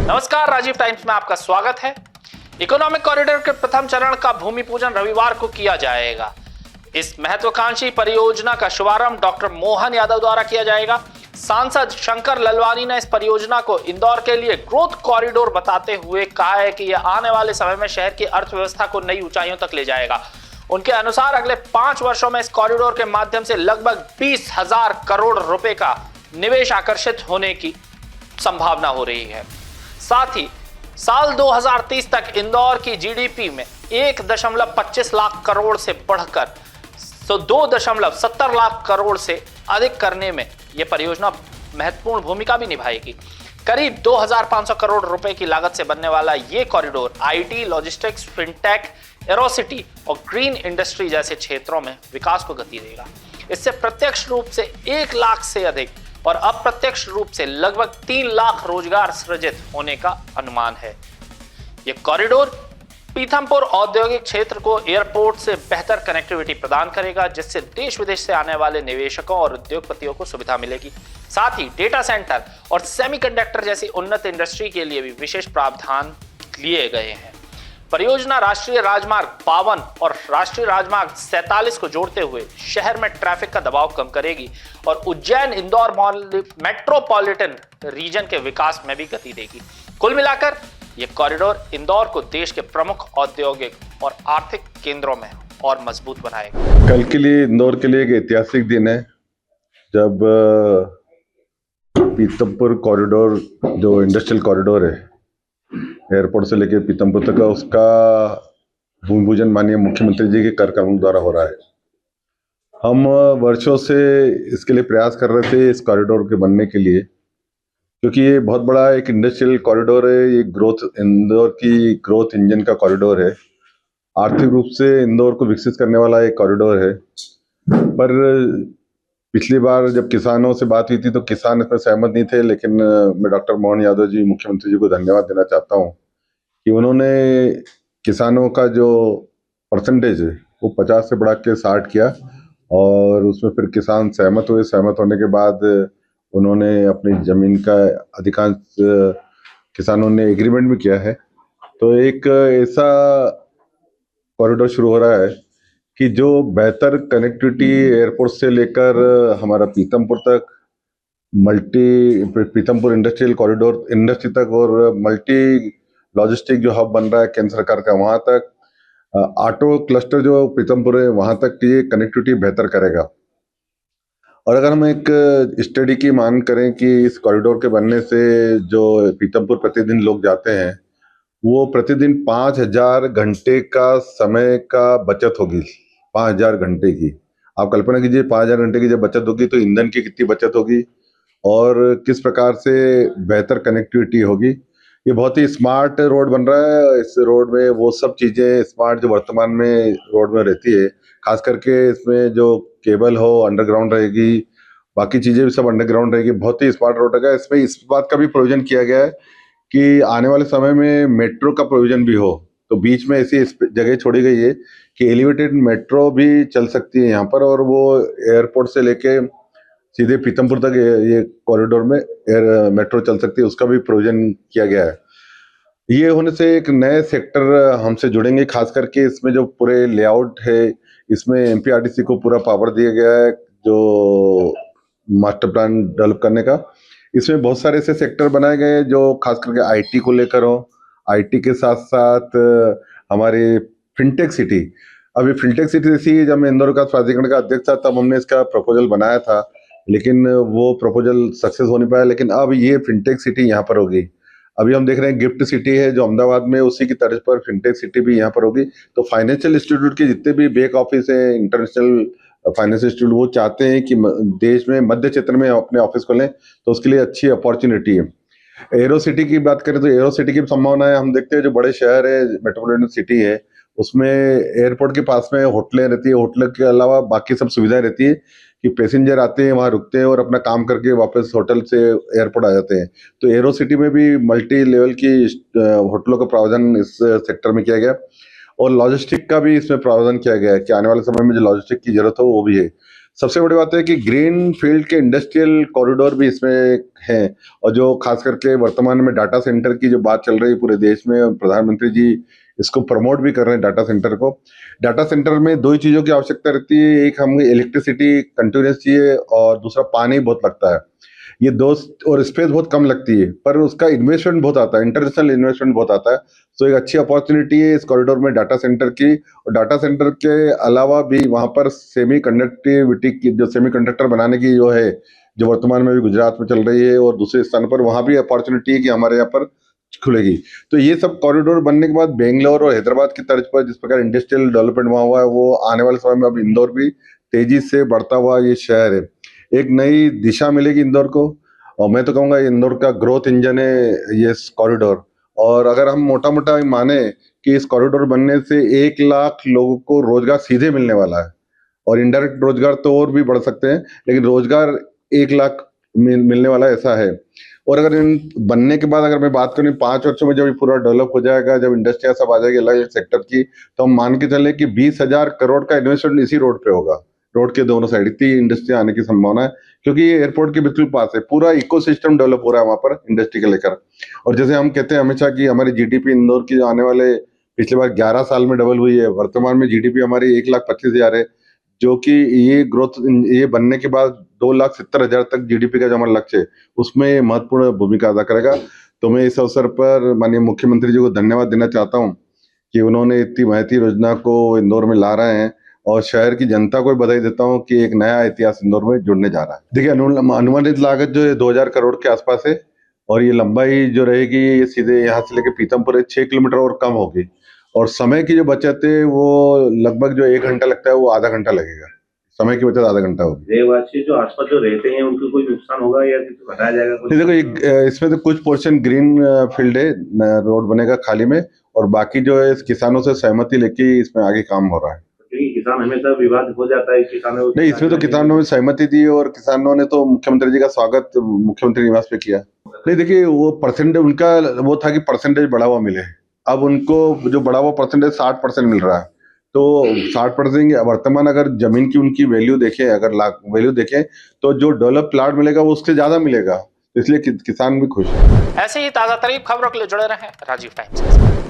नमस्कार, राजीव टाइम्स में आपका स्वागत है। इकोनॉमिक कॉरिडोर के प्रथम चरण का भूमि पूजन रविवार को किया जाएगा। इस महत्वाकांक्षी परियोजना का शुभारंभ डॉक्टर मोहन यादव द्वारा किया जाएगा। सांसद शंकर ललवानी ने इस परियोजना को इंदौर के लिए ग्रोथ कॉरिडोर बताते हुए कहा है कि यह आने वाले समय में शहर की अर्थव्यवस्था को नई ऊंचाइयों तक ले जाएगा। उनके अनुसार अगले 5 वर्षों में इस कॉरिडोर के माध्यम से लगभग 20,000 करोड़ रुपए का निवेश आकर्षित होने की संभावना हो रही है। साथ ही साल 2030 तक इंदौर की जीडीपी में 1.25 लाख करोड़ से बढ़कर 2.70 लाख करोड़ से अधिक करने में यह परियोजना महत्वपूर्ण भूमिका भी निभाएगी। करीब 2,500 करोड़ रुपए की लागत से बनने वाला यह corridor IT, logistics, fintech, Aerocity और ग्रीन इंडस्ट्री जैसे क्षेत्रों में विकास को गति देगा। इससे प्रत्यक्ष रूप से 1 लाख से अधिक और अप्रत्यक्ष रूप से लगभग 3 लाख रोजगार सृजित होने का अनुमान है। यह कॉरिडोर पीथमपुर औद्योगिक क्षेत्र को एयरपोर्ट से बेहतर कनेक्टिविटी प्रदान करेगा, जिससे देश विदेश से आने वाले निवेशकों और उद्योगपतियों को सुविधा मिलेगी। साथ ही डेटा सेंटर और सेमीकंडक्टर जैसी उन्नत इंडस्ट्री के लिए भी विशेष प्रावधान लिए गए हैं। परियोजना राष्ट्रीय राजमार्ग 52 और राष्ट्रीय राजमार्ग 47 को जोड़ते हुए शहर में ट्रैफिक का दबाव कम करेगी और उज्जैन इंदौर मेट्रोपॉलिटन रीजन के विकास में भी गति देगी। कुल मिलाकर यह कॉरिडोर इंदौर को देश के प्रमुख औद्योगिक और आर्थिक केंद्रों में और मजबूत बनाएगा। कल के लिए इंदौर के लिए एक ऐतिहासिक दिन है, जब पीथमपुर कॉरिडोर जो इंडस्ट्रियल कॉरिडोर है एयरपोर्ट से लेकर पीथमपुर तक का, उसका भूमि पूजन माननीय मुख्यमंत्री जी के कार्यक्रम द्वारा हो रहा है। हम वर्षों से इसके लिए प्रयास कर रहे थे इस कॉरिडोर के बनने के लिए, क्योंकि ये बहुत बड़ा एक इंडस्ट्रियल कॉरिडोर है। ये इंदौर की ग्रोथ इंजन का कॉरिडोर है। आर्थिक रूप से इंदौर को विकसित करने वाला एक कॉरिडोर है। पर पिछली बार जब किसानों से बात हुई थी तो किसान इसमें सहमत नहीं थे, लेकिन मैं डॉक्टर मोहन यादव जी मुख्यमंत्री जी को धन्यवाद देना चाहता हूँ कि उन्होंने किसानों का जो परसेंटेज है वो 50 से बढ़ा के 60 किया और उसमें फिर किसान सहमत हुए। सहमत होने के बाद उन्होंने अपनी जमीन का अधिकांश किसानों ने एग्रीमेंट भी किया है। तो एक ऐसा कॉरिडोर शुरू हो रहा है कि जो बेहतर कनेक्टिविटी एयरपोर्ट से लेकर हमारा पीथमपुर तक, पीथमपुर इंडस्ट्रियल कॉरिडोर इंडस्ट्री तक और मल्टी लॉजिस्टिक जो हब बन रहा है केंद्र सरकार का, वहाँ तक ऑटो क्लस्टर जो पीथमपुर है वहाँ तक ये कनेक्टिविटी बेहतर करेगा। और अगर हम एक स्टडी की मांग करें कि इस कॉरिडोर के बनने से जो पीथमपुर प्रतिदिन लोग जाते हैं वो प्रतिदिन 5,000 घंटे का समय का बचत होगी। 5,000 घंटे की आप कल्पना कीजिए, 5,000 घंटे की जब बचत होगी तो ईंधन की कितनी बचत होगी और किस प्रकार से बेहतर कनेक्टिविटी होगी। ये बहुत ही स्मार्ट रोड बन रहा है। इस रोड में वो सब चीज़ें स्मार्ट जो वर्तमान में रोड में रहती है, खास करके इसमें जो केबल हो अंडरग्राउंड रहेगी, बाकी चीज़ें भी सब अंडरग्राउंड रहेगी। बहुत ही स्मार्ट रोड है। इसमें इस बात का भी प्रोविजन किया गया है कि आने वाले समय में मेट्रो का प्रोविजन भी हो। तो बीच में ऐसी जगह छोड़ी गई है कि एलिवेटेड मेट्रो भी चल सकती है यहाँ पर, और वो एयरपोर्ट से लेके सीधे पीथमपुर तक ये कॉरिडोर में एयर मेट्रो चल सकती है, उसका भी प्रोविजन किया गया है। ये होने से एक नए सेक्टर हमसे जुड़ेंगे। खास करके इसमें जो पूरे लेआउट है, इसमें एमपीआरडीसी को पूरा पावर दिया गया है जो मास्टर प्लान डेवलप करने का। इसमें बहुत सारे ऐसे सेक्टर बनाए गए हैं जो खास करके आईटी को लेकर हो। आईटी के साथ साथ हमारे फिनटेक सिटी, अभी फिनटेक सिटी जैसी जब मैं इंदौर विकास प्राधिकरण का अध्यक्ष था तब हमने इसका प्रपोजल बनाया था, लेकिन वो प्रपोजल सक्सेस हो नहीं पाया। लेकिन अब ये फिनटेक सिटी यहाँ पर होगी। अभी हम देख रहे हैं गिफ्ट सिटी है जो अहमदाबाद में, उसी की तर्ज पर फिनटेक सिटी भी यहाँ पर होगी। तो फाइनेंशियल इंस्टीट्यूट के जितने भी बैक ऑफिस है, इंटरनेशनल फाइनेंस इंस्टीट्यूट, वो चाहते हैं कि देश में मध्य क्षेत्र में अपने ऑफिस खोलें, तो उसके लिए अच्छी अपॉर्चुनिटी है। एरो सिटी की बात करें तो एरो सिटी की संभावना है। हम देखते हैं जो बड़े शहर है, मेट्रोपॉलिटन सिटी है, उसमें एयरपोर्ट के पास में होटलें रहती है। होटल के अलावा बाकी सब सुविधाएं रहती है कि पैसेंजर आते हैं, वहाँ रुकते हैं और अपना काम करके वापस होटल से एयरपोर्ट आ जाते हैं। तो एरो सिटी में भी मल्टी लेवल की होटलों का प्रावधान इस सेक्टर में किया गया और लॉजिस्टिक का भी इसमें प्रावधान किया गया है कि आने वाले समय में जो लॉजिस्टिक की जरूरत हो वो भी है। सबसे बड़ी बात है कि ग्रीन फील्ड के इंडस्ट्रियल कॉरिडोर भी इसमें हैं, और जो खास करके वर्तमान में डाटा सेंटर की जो बात चल रही है पूरे देश में, और प्रधानमंत्री जी इसको प्रमोट भी कर रहे हैं डाटा सेंटर को। डाटा सेंटर में दो ही चीज़ों की आवश्यकता रहती है, एक हमें इलेक्ट्रिसिटी कंटिन्यूस चाहिए और दूसरा पानी बहुत लगता है। ये दो, और स्पेस बहुत कम लगती है, पर उसका इन्वेस्टमेंट बहुत आता है, इंटरनेशनल इन्वेस्टमेंट बहुत आता है। तो एक अच्छी अपॉर्चुनिटी है इस कॉरिडोर में डाटा सेंटर की। और डाटा सेंटर के अलावा भी वहाँ पर सेमी कंडक्टिविटी की, जो सेमी कंडक्टर बनाने की जो है, जो वर्तमान में भी गुजरात में चल रही है और दूसरे स्थान पर, वहाँ भी अपॉर्चुनिटी है कि हमारे यहाँ पर खुलेगी। तो ये सब कॉरिडोर बनने के बाद बेंगलोर और हैदराबाद की तर्ज पर जिस प्रकार इंडस्ट्रियल डेवलपमेंट वहाँ हुआ है, वो आने वाले समय में अब इंदौर भी तेजी से बढ़ता हुआ ये शहर है, एक नई दिशा मिलेगी इंदौर को। और मैं तो कहूँगा इंदौर का ग्रोथ इंजन है ये कॉरिडोर। और अगर हम मोटा मोटा माने कि इस कॉरिडोर बनने से 1 लाख लोगों को रोजगार सीधे मिलने वाला है, और इनडायरेक्ट रोजगार तो और भी बढ़ सकते हैं, लेकिन रोजगार 1 लाख मिलने वाला ऐसा है। और अगर इन बनने के बाद अगर मैं बात करूँ 5 वर्षों में, जब ये पूरा डेवलप हो जाएगा, जब इंडस्ट्रिया सब आ जाएगी अलग अलग सेक्टर की, तो हम मान के चले कि 20,000 करोड़ का इन्वेस्टमेंट इसी रोड पे होगा। रोड के दोनों साइड इतनी इंडस्ट्री आने की संभावना है, क्योंकि ये एयरपोर्ट के बिल्कुल पास है। पूरा इकोसिस्टम डेवलप हो रहा है वहाँ पर इंडस्ट्री को लेकर। और जैसे हम कहते हैं हमेशा कि हमारी जीडीपी इंदौर की जो आने वाले पिछले बार 11 साल में डबल हुई है, वर्तमान में जीडीपी हमारी 1,25,000 है, जो कि ये ग्रोथ, ये बनने के बाद 2,70,000 तक जीडीपी का जो हमारा लक्ष्य है, उसमें महत्वपूर्ण भूमिका अदा करेगा। तो मैं इस अवसर पर माननीय मुख्यमंत्री जी को धन्यवाद देना चाहता हूँ कि उन्होंने इतनी महती योजना को इंदौर में ला रहे हैं, और शहर की जनता को भी बधाई देता हूँ कि एक नया इतिहास इंदौर में जुड़ने जा रहा है। देखिए, अनुमानित लागत जो है 2,000 करोड़ के आसपास है, और ये लंबाई जो रहेगी ये सीधे यहाँ से लेकर पीतमपुर 6 किलोमीटर और कम होगी। और समय की जो बचत है वो लगभग जो 1 घंटा लगता है वो आधा घंटा लगेगा, समय की बचत आधा घंटा होगी। रहवासी जो आसपास जो रहते हैं उनको कोई नुकसान होगा या किसी हटाया जाएगा कुछ? नहीं, देखो इसमें तो कुछ पोर्शन ग्रीन फील्ड है, रोड बनेगा खाली में, और बाकी जो है किसानों से सहमति लेके इसमें आगे काम हो रहा है। क्योंकि किसान हमेशा विवाद हो जाता है किसानों। नहीं, इसमें तो किसानों ने सहमति दी, और किसानों ने तो मुख्यमंत्री जी का स्वागत मुख्यमंत्री निवास पे किया। नहीं, देखिए वो परसेंटेज उनका वो था कि परसेंटेज बढ़ा हुआ मिले। अब उनको जो बढ़ा हुआ परसेंटेज 60% मिल रहा है, तो 60% वर्तमान अगर जमीन की उनकी वैल्यू देखें, अगर वैल्यू देखें, तो जो डेवलप प्लाट मिलेगा वो उससे ज्यादा मिलेगा, इसलिए किसान भी खुश है। ऐसे ही ताजा तरीन खबरों के लिए जुड़े रहें राजीव टाइम्स के साथ।